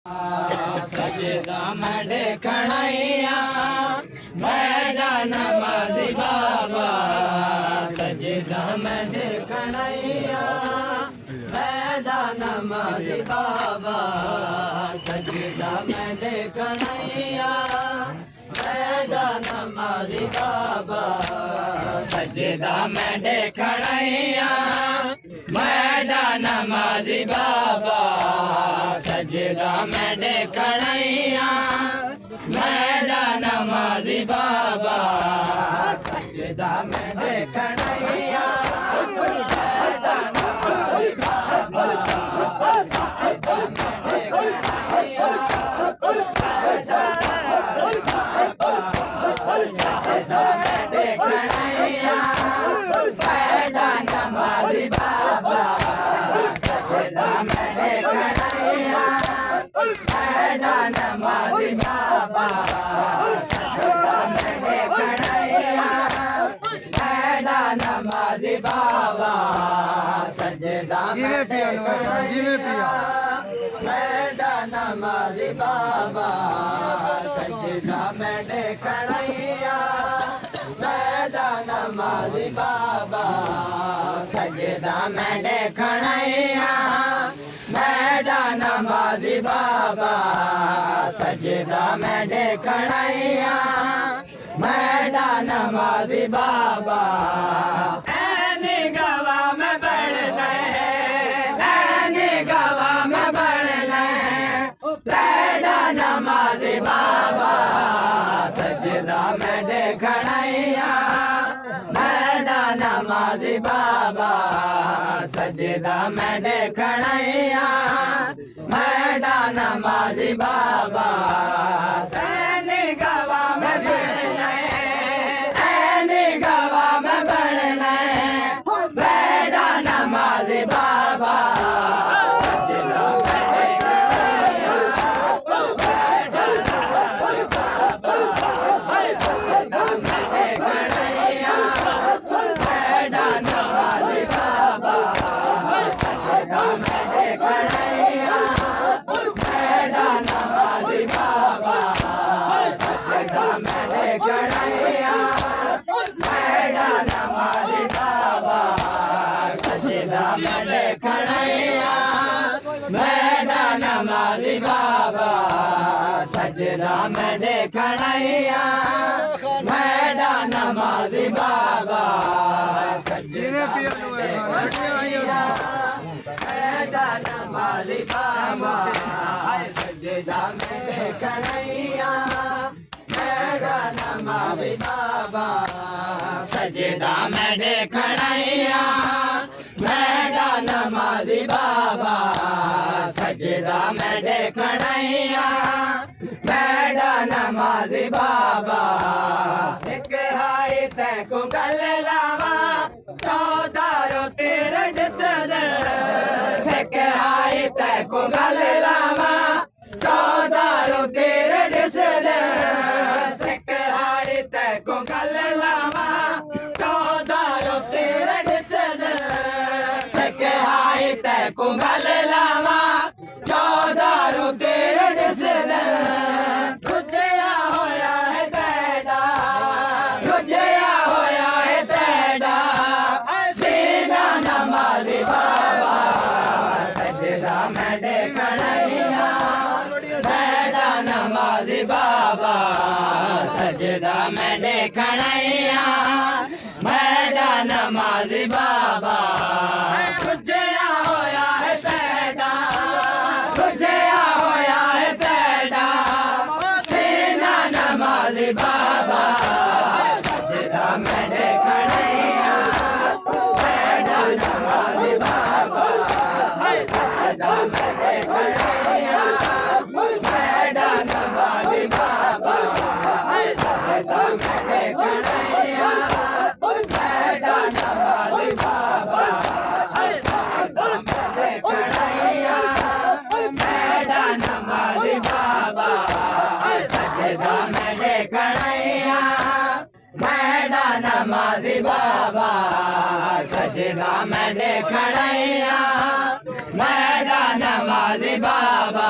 सजदा में देखणैया मैडा नमाज़ी बाबा सजदा में देखणैया मैडा नमाज़ी बाबा सजदा में देखणैया मैडा नमाज़ी बाबा सजदा में देखणैया मैडा नमाज़ी बाबा सजदा में देखणैया मैडा नमाज़ी बाबा सजदा में देखणैया मैडा नमाज़ी बाबा सजदा में देखणैया सजदा में देखणैया मैडा नमाज़ी बाबा सजदा में देखणैया मैडा नमाज़ी बाबा सजदा में देखणैया मैडा नमाज़ी बाबा सजदा में देखणैया मैडा नमाज़ी बाबा सजदा में देखणैया मैडा नमाज़ी बाबा सजदा में देखणैया मैडा नमाज़ी बाबा सजदा में देखणैया मैडा नमाज़ी बाबा ऐनी गवा में बढ़ने ऐनी गवा में बढ़ने मैडा नमाज़ी बाबा सजदा में देखणैया मैडा नमाज़ी बाबा सजदा में देखणैया मैडा नमाज़ी बाबा ऐनी गवा में बढ़ने ऐनी गवा में बढ़ने मैडा नमाज़ी बाबा सजदा में देखणैया मैडा नमाज़ी बाबा सजदा में देखणैया मैडा नमाज़ी बाबा सजदा में देखणैया मैडा नमाज़ी बाबा सजदा में देखणैया मैडा नमाज़ी बाबा सजदा में देखणैया मैडा नमाज़ी बाबा सजदा में देखणैया मैडा नमाज़ी बाबा सजदा मैडा नमाज़ी बाबा सजदा में देखणैया मैडा नमाज़ी बाबा सजदा में देखणैया मैडा नमाज़ी बाबा सजदा में देखणैया मैडा नमाज़ी बाबा एक हाय तैको गल लावा चौधारो तेरे जिसद सिख हाय तैको गल लावा चौधारो तेरे जिसद सिख हाय तैको गल लावा चौधारो तेरे जिसद सिख हाय तैको गल लावा चौधारो तेरे जिसद रुझया होया है तेरा रुझया होया है तेरा सीना नमाज़ी बाबा सजदा में देखणैया मैडा नमाज़ी बाबा सजदा में देखणैया मैडा नमाज़ी बाबा रुझया होया है तेरा रुझया होया है तेरा सीना नमाज़ी बाबा सजदा में देखणैया मैडा नमाज़ी बाबा सजदा में देखणैया मैडा नमाज़ी बाबा सजदा में देखणैया मैडा नमाज़ी बाबा सजदा में देखणैया मैडा नमाज़ी बाबा सजदा में देखणैया मैडा नमाज़ी बाबा सजदा में देखणैया मैडा नमाज़ी बाबा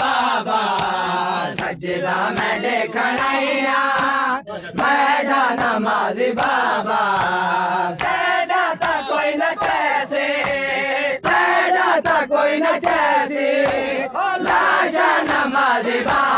बाबा सजदा मैं देखणैया मैडा नमाजी बाबा तेरा ता कोई न कैसे तेरा ता कोई न कैसे लाशा नमाजी बाबा